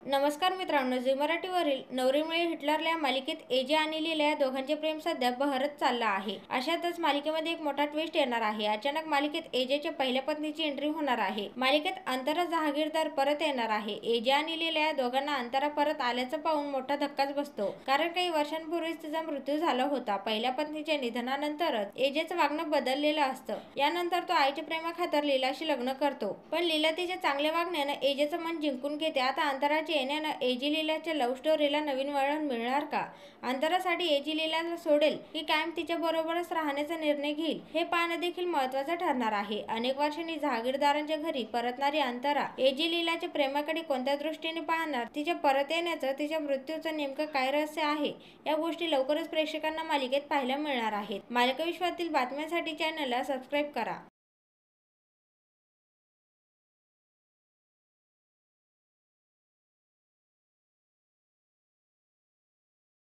नमस्कार मित्रांनो, झी मराठीवरील नवरी मिळे हिटलरला या मालिकेत एजे आणि लीला या दोघांचे प्रेम सध्या बहरत चाललं आहे. अशातच मालिकेमध्ये एक मोठा ट्विस्ट येणार आहे. अचानक मालिकेत एजेच्या पहिल्या पत्नीची एंट्री होणार आहे. मालिकेत अंतरा जहागीरदार परत येणार आहे. एजे आणि लीला या दोघांना अंतरा परत आल्याचं पाहून मोठा धक्काच बसतो, कारण काही वर्षांपूर्वीच तिचा मृत्यू झाला होता. पहिल्या पत्नीच्या निधनानंतरच एजेचं वागणं बदललेलं असतं. यानंतर तो आईच्या प्रेमाखातर लीलाशी लग्न करतो, पण लीला तिच्या चांगल्या वागण्यानं एजेचं मन जिंकून घेते. आता अंतराच्या येण्यानं एजे लीलाच्या लव्ह स्टोरीला नवीन वळण मिळणार का? अंतरासाठी एजे लीलाला सोडेल की कायम तिच्या बरोबरच राहण्याचा निर्णय घेईल, हे पाहणं देखील महत्त्वाचं ठरणार आहे. अनेक वर्षांनी जहागीरदारांच्या घरी परतणारी अंतरा एजे लीलाच्या प्रेमाकडे कोणत्या दृष्टीने पाहणार? तिच्या परत येण्याचं, तिच्या मृत्यूचं नेमकं काय रहस्य आहे, या गोष्टी लवकरच प्रेक्षकांना मालिकेत पाहायला मिळणार आहेत. मालिका विश्वातील बातम्यांसाठी चॅनलला सबस्क्राईब करा.